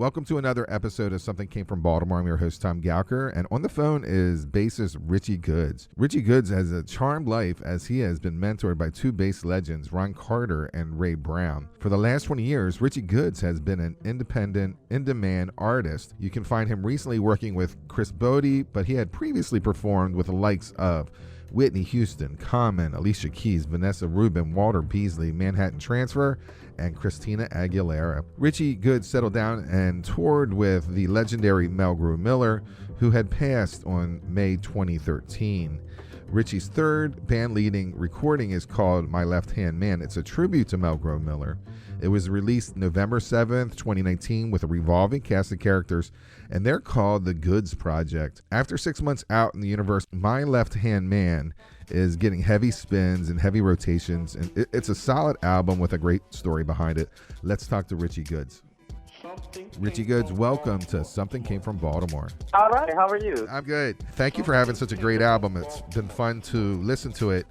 Welcome to another episode of Something Came From Baltimore. I'm your host, Tom Gouker, and on the phone is bassist Ritchie Goods. Ritchie Goods has a charmed life as he has been mentored by two bass legends, Ron Carter and Ray Brown. For the last 20 years, Ritchie Goods has been an independent, in-demand artist. You can find him recently working with Chris Botti, but he had previously performed with the likes of Whitney Houston, Common, Alicia Keys, Vanessa Rubin, Walter Beasley, Manhattan Transfer, and Christina Aguilera. Ritchie Goods settled down and toured with the legendary Melgrew Miller, who had passed on May 2013. Ritchie's third band-leading recording is called My Left Hand Man. It's a tribute to Melgrew Miller. It was released November 7th, 2019 with a revolving cast of characters, and they're called The Goods Project. After 6 months out in the universe, My Left Hand Man is getting heavy spins and heavy rotations, and it's a solid album with a great story behind it. Let's talk to Ritchie Goods. Ritchie Goods, welcome to Something Came From Baltimore. All right, how are you? I'm good. Thank you for having such a great album. It's been fun to listen to it.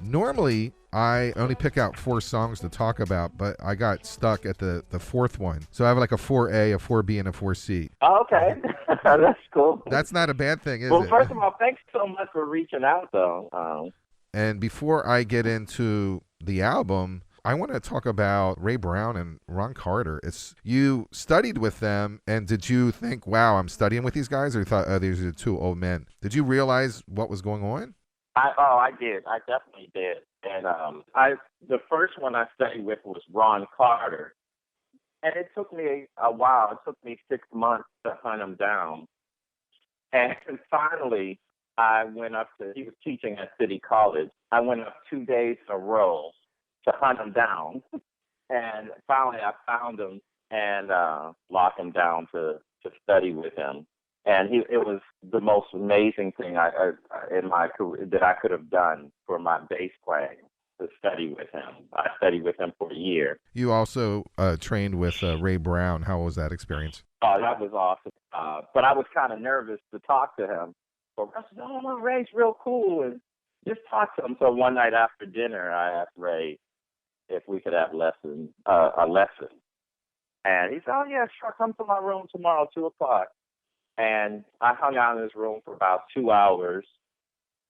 Normally, I only pick out 4 songs to talk about, but I got stuck at the fourth one. So I have like a 4A, a 4B, and a 4C. Oh, okay. That's cool. That's not a bad thing, is it? Well, first of all, thanks so much for reaching out, though. And before I get into the album, I want to talk about Ray Brown and Ron Carter. You studied with them, and did you think, wow, I'm studying with these guys? Or you thought, oh, these are 2 old men? Did you realize what was going on? I did. I definitely did. And the first one I studied with was Ron Carter. And it took me a while. It took me 6 months to hunt him down. And finally, I went up he was teaching at City College. I went up 2 days in a row to hunt him down. And finally, I found him and locked him down to study with him. And it was the most amazing thing in my career that I could have done for my bass playing, to study with him. I studied with him for a year. You also trained with Ray Brown. How was that experience? Oh, that was awesome. But I was kind of nervous to talk to him. But I said, oh, no, Ray's real cool. And just talk to him. So one night after dinner, I asked Ray if we could have a lesson. And he said, oh, yeah, sure, come to my room tomorrow, 2 o'clock. And I hung out in his room for about 2 hours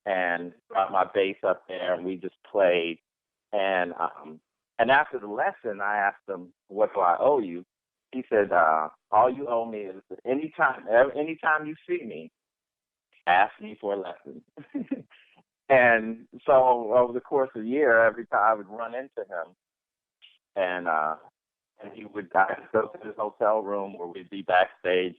and brought my bass up there, and we just played. And after the lesson, I asked him, what do I owe you? He said, all you owe me is anytime you see me, ask me for a lesson. And so over the course of a year, every time I would run into him, and he would go to his hotel room where we'd be backstage,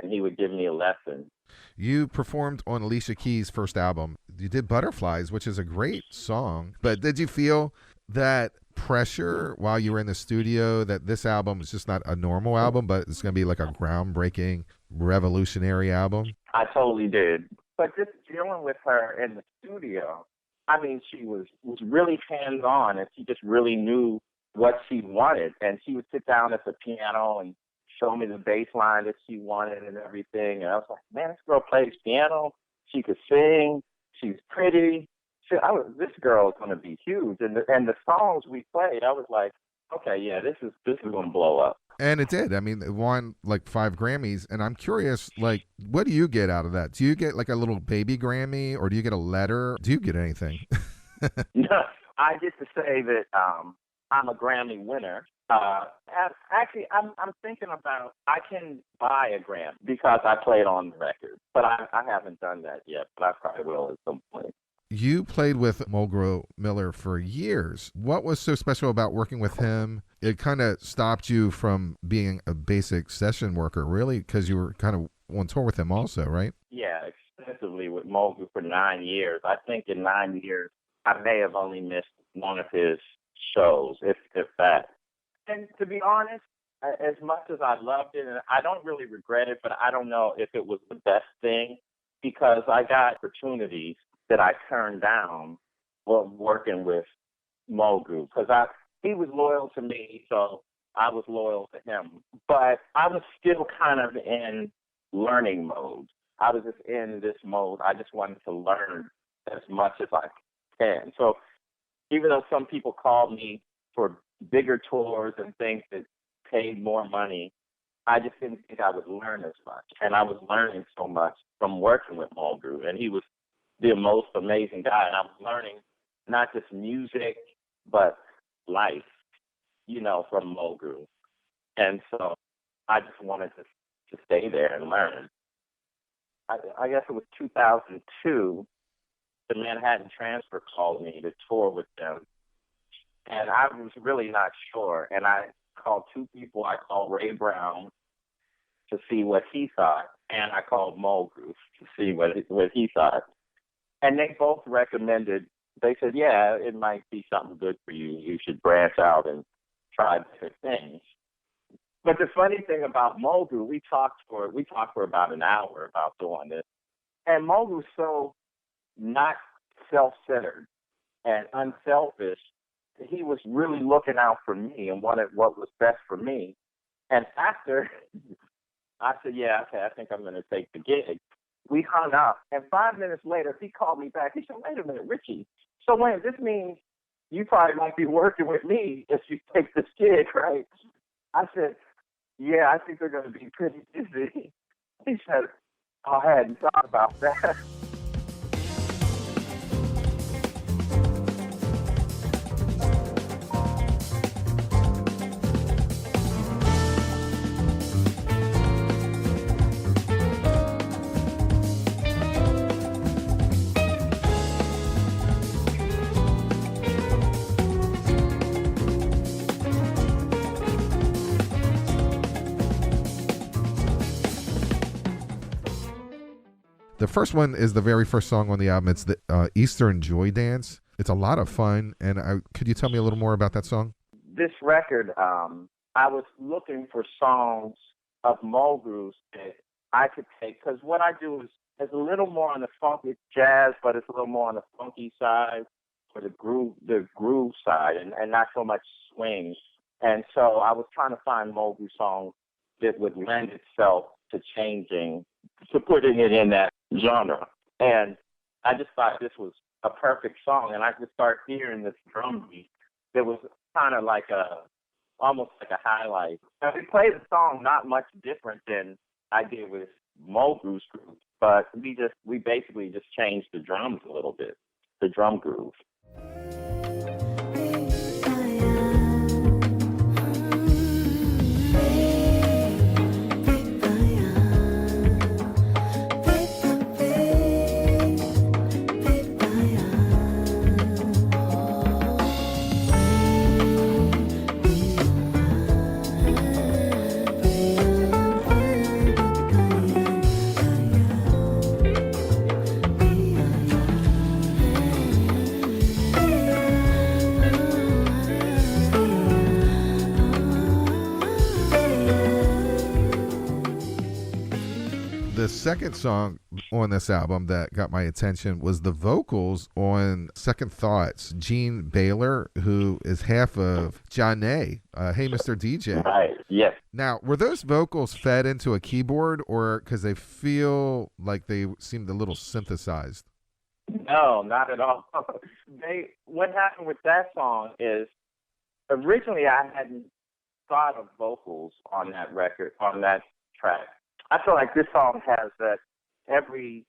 and he would give me a lesson. You performed on Alicia Keys' first album. You did Butterflies, which is a great song. But did you feel that pressure while you were in the studio that this album is just not a normal album, but it's going to be like a groundbreaking, revolutionary album? I totally did. But just dealing with her in the studio, I mean, she was really hands-on, and she just really knew what she wanted. And she would sit down at the piano and show me the bass line that she wanted and everything. And I was like, man, this girl plays piano. She could sing. She's pretty. This girl is going to be huge. And the songs we played, I was like, okay, yeah, this is going to blow up. And it did. I mean, it won like 5 Grammys. And I'm curious, like, what do you get out of that? Do you get like a little baby Grammy, or do you get a letter? Do you get anything? No, I get to say that I'm a Grammy winner. Actually, I'm thinking about, I can buy a Grammy because I played on the record, but I haven't done that yet, but I probably will at some point. You played with Melgrew Miller for years. What was so special about working with him? It kind of stopped you from being a basic session worker, really, because you were kind of on tour with him also, right? Yeah, extensively with Melgrew for 9 years. I think in 9 years, I may have only missed one of his shows, if that. And to be honest, as much as I loved it, and I don't really regret it, but I don't know if it was the best thing, because I got opportunities that I turned down while working with Melgrew, because he was loyal to me, so I was loyal to him. But I was still kind of in learning mode. I was just in this mode. I just wanted to learn as much as I can. So even though some people called me for bigger tours and things that paid more money, I just didn't think I would learn as much. And I was learning so much from working with Melgrew. And he was the most amazing guy. And I was learning not just music, but life, from Melgrew. And so I just wanted to stay there and learn. I guess it was 2002, the Manhattan Transfer called me to tour with them. And I was really not sure. And I called two people. I called Ray Brown to see what he thought, and I called Melgrew to see what he thought. And they both recommended, they said, yeah, it might be something good for you. You should branch out and try different things. But the funny thing about Melgrew, we talked for about an hour about doing this. And Melgrew's so not self-centered and unselfish. He was really looking out for me and wanted what was best for me. And after I said, yeah, okay, I think I'm going to take the gig, we hung up. And 5 minutes later, he called me back. He said, wait a minute, Ritchie. So wait, this means you probably won't be working with me if you take this gig, right? I said, yeah, I think they're going to be pretty busy. He said, oh, I hadn't thought about that. The first one is the very first song on the album. It's the Eastern Joy Dance. It's a lot of fun. And could you tell me a little more about that song? This record, I was looking for songs of Melgrew's that I could take, because what I do is a little more on the funky jazz, but it's a little more on the funky side, or the groove side, and not so much swing. And so I was trying to find Melgrew songs that would lend itself to putting it in that genre. And I just thought this was a perfect song, and I just started hearing this drum beat that was kind of almost like a highlight. Now, we played the song not much different than I did with Melgrew's group, but we basically just changed the drums a little bit, the drum groove. The second song on this album that got my attention was the vocals on Second Thoughts. Gene Baylor, who is half of Johnny, Hey Mr. DJ. Right, yes. Now, were those vocals fed into a keyboard, or because they feel like they seemed a little synthesized? No, not at all. What happened with that song is, originally I hadn't thought of vocals on that record, on that track. I feel like this song has that every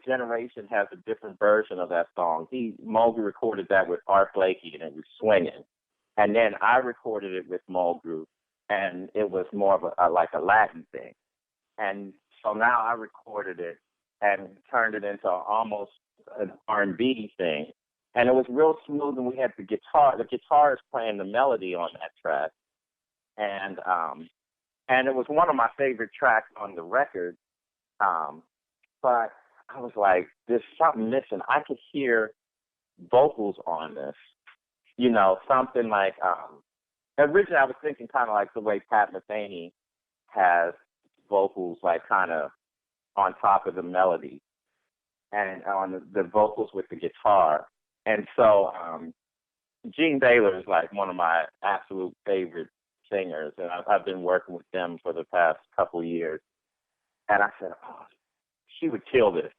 generation has a different version of that song. Melgrew recorded that with Art Blakey, and it was swinging. And then I recorded it with Melgrew, and it was more of a Latin thing. And so now I recorded it and turned it into almost an R&B thing. And it was real smooth, and we had the guitarist playing the melody on that track. And it was one of my favorite tracks on the record. But I was like, there's something missing. I could hear vocals on this. Something like, originally I was thinking kind of like the way Pat Metheny has vocals, kind of on top of the melody and on the vocals with the guitar. And so Gene Baylor is one of my absolute favorite singers, and I've been working with them for the past couple of years. And I said, oh, she would kill this.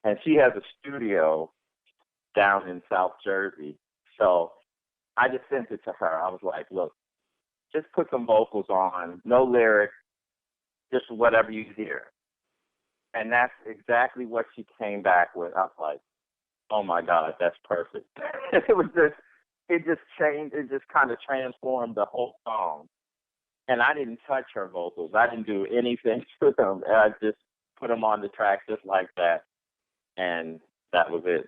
And she has a studio down in South Jersey. So I just sent it to her. I was like, look, just put some vocals on, no lyrics, just whatever you hear. And that's exactly what she came back with. I was like, oh my God, that's perfect. It just changed, it just kind of transformed the whole song. And I didn't touch her vocals. I didn't do anything to them. I just put them on the track just like that. And that was it.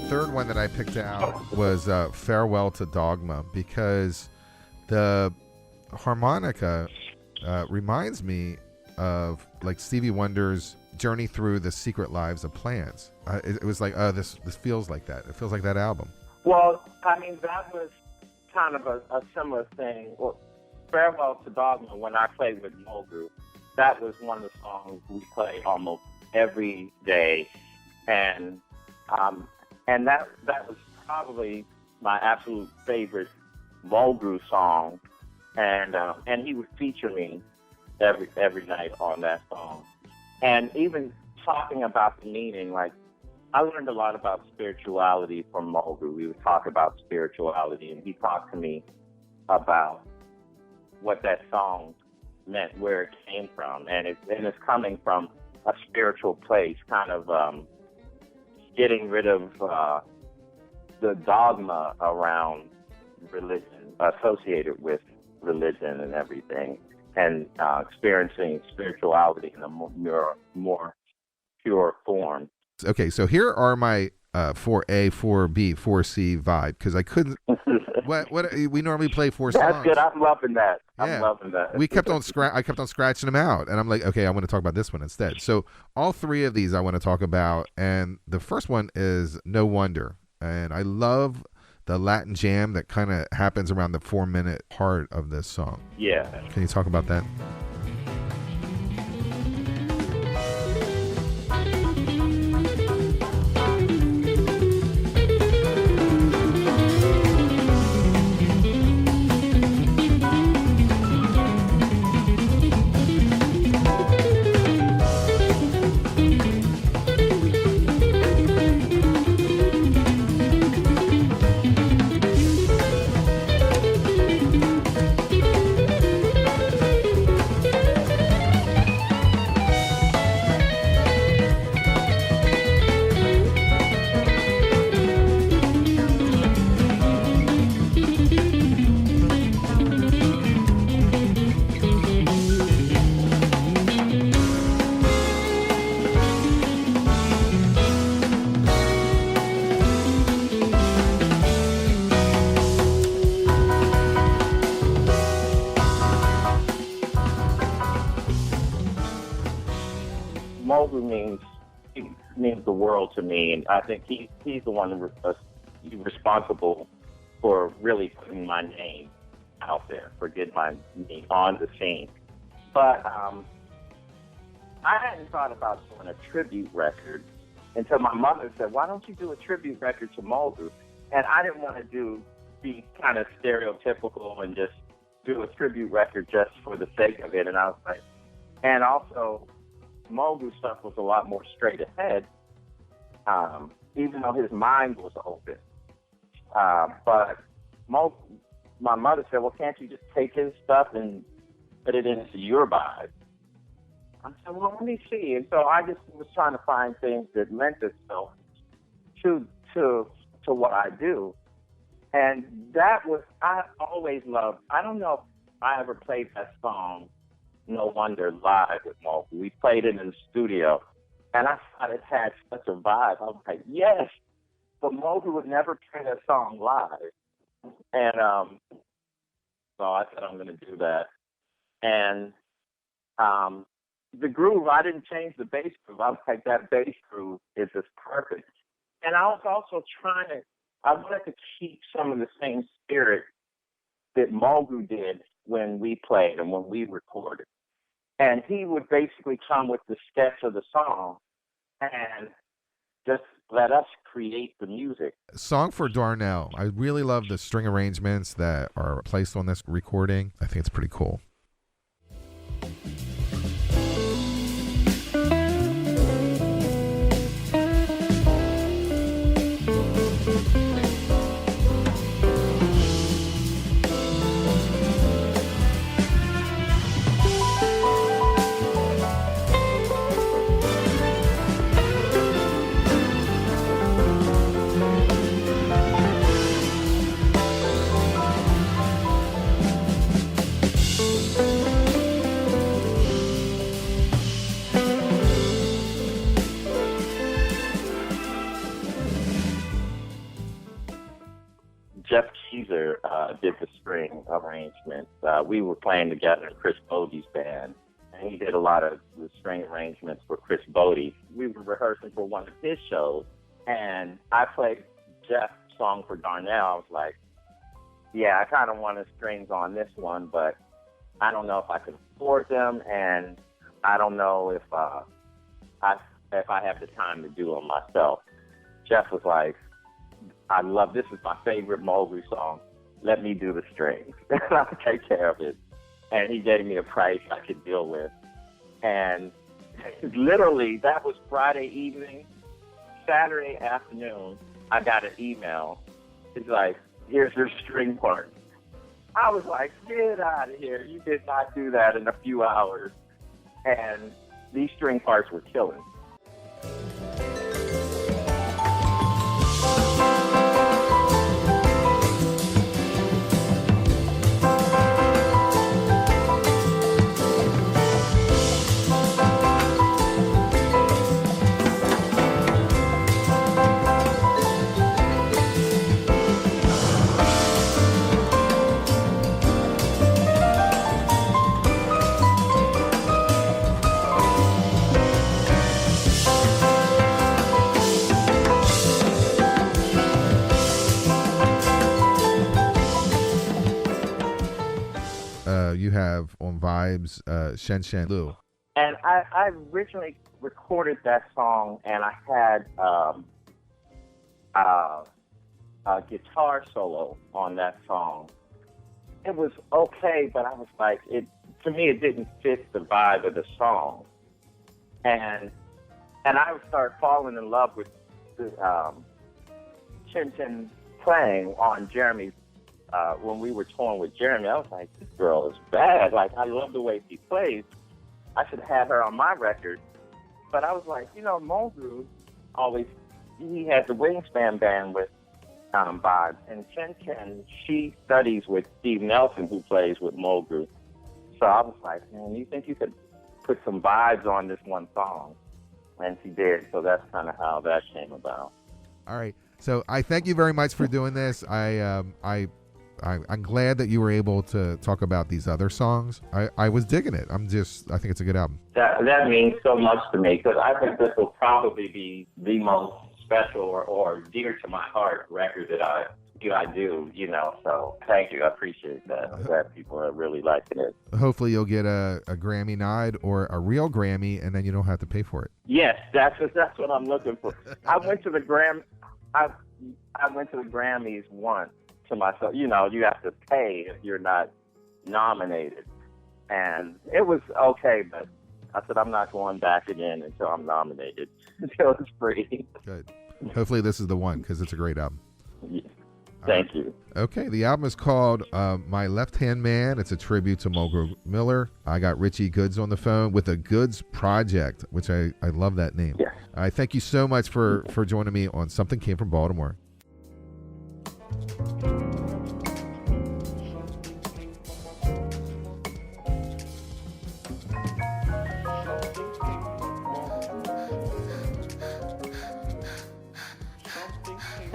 Third one that I picked out was Farewell to Dogma, because the harmonica reminds me of like Stevie Wonder's Journey Through the Secret Lives of Plants. It was like, oh, this feels like that. It feels like that album. Well, I mean, that was kind of a similar thing. Well, Farewell to Dogma, when I played with Melgrew, that was one of the songs we played almost every day. And that was probably my absolute favorite Melgrew song. And he would feature me every night on that song. And even talking about the meaning, like, I learned a lot about spirituality from Melgrew. We would talk about spirituality, and he talked to me about what that song meant, where it came from. And it's coming from a spiritual place, kind of getting rid of the dogma around religion, associated with religion and everything, and experiencing spirituality in a more pure form. Okay, so here are my 4A, 4B, 4C vibe, because I couldn't. what we normally play 4 songs. That's good. I'm loving that. Yeah. I'm loving that. I kept on scratching them out, and I'm like, okay, I want to talk about this one instead. So all 3 of these I want to talk about, and the first one is No Wonder, and I love the Latin jam that kind of happens around the 4-minute part of this song. Yeah. Can you talk about that? Melgrew means the world to me, and I think he's the one responsible for really putting my name out there, for getting my name on the scene. But I hadn't thought about doing a tribute record until my mother said, "Why don't you do a tribute record to Melgrew?" And I didn't want to be kind of stereotypical and just do a tribute record just for the sake of it. And I was like, and also, Melgrew stuff was a lot more straight ahead, even though his mind was open. But my mother said, "Well, can't you just take his stuff and put it into your vibe?" I said, "Well, let me see." And so I just was trying to find things that lent itself to what I do. And that was, I always loved, I don't know if I ever played that song, No Wonder, live with Melgrew. We played it in the studio, and I thought it had such a vibe. I was like, yes, but Melgrew would never play that song live. And so I said I'm going to do that. And the groove, I didn't change the bass groove. I was like, that bass groove is just perfect. And I was also I wanted to keep some of the same spirit that Melgrew did when we played and when we recorded. And he would basically come with the sketch of the song and just let us create the music. Song for Darnell. I really love the string arrangements that are placed on this recording. I think it's pretty cool. Jeff Keys did the string arrangements. We were playing together in Chris Botti's band, and he did a lot of the string arrangements for Chris Botti. We were rehearsing for one of his shows, and I played Jeff's song for Darnell. I was like, yeah, I kind of wanted strings on this one, but I don't know if I could afford them, and I don't know if I have the time to do them myself. Jeff was like, I love this is my favorite Melgrew song. Let me do the strings. I'll take care of it. And he gave me a price I could deal with. And literally, that was Friday evening. Saturday afternoon, I got an email. It's like, here's your string part. I was like, get out of here. You did not do that in a few hours. And these string parts were killing. You have on Vibes, Shen Shen Lu. And I originally recorded that song, and I had a guitar solo on that song. It was okay, but I was like, to me, it didn't fit the vibe of the song. And I started falling in love with Chen Chen playing on Jeremy's. When we were touring with Jeremy, I was like, this girl is bad. Like, I love the way she plays. I should have had her on my record. But I was like, Melgrew he had the Wingspan band with Vibes. And Chen Chen, she studies with Steve Nelson, who plays with Melgrew. So I was like, man, you think you could put some vibes on this one song? And she did. So that's kind of how that came about. All right. So I thank you very much for doing this. I'm glad that you were able to talk about these other songs. I was digging it. I think it's a good album. That means so much to me, because I think this will probably be the most special or dear to my heart record that I do, so thank you. I appreciate that. I'm glad people are really liking it. Hopefully you'll get a Grammy nod or a real Grammy, and then you don't have to pay for it. Yes, that's what I'm looking for. I went to the Grammys once to myself. You have to pay if you're not nominated. And it was okay, but I said I'm not going back again until I'm nominated, until it's free. Good. Hopefully this is the one, because it's a great album. Yeah. Thank you. Okay, the album is called My Left Hand Man. It's a tribute to Melgrew Miller. I got Ritchie Goods on the phone with a Goods Project, which I love that name. Yes. I thank you so much for joining me on Something Came From Baltimore.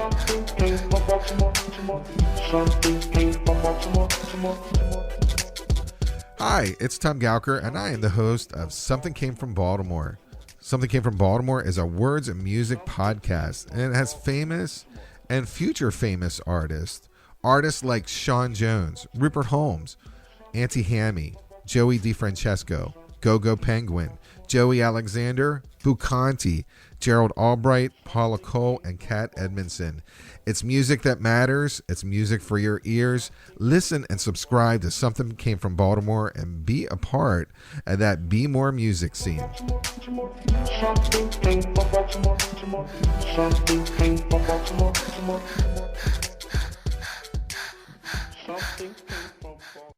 Hi, it's Tom Gouker, and I am the host of Something Came From Baltimore. Something Came From Baltimore is a words and music podcast, and it has famous and future famous artists. Artists like Sean Jones, Rupert Holmes, Auntie Hammy, Joey DeFrancesco, Go-Go Penguin, Joey Alexander, Bucanti, Gerald Albright, Paula Cole, and Kat Edmondson. It's music that matters. It's music for your ears. Listen and subscribe to Something Came From Baltimore and be a part of that Be More music scene. Something came from Baltimore. Something came from Baltimore. Something came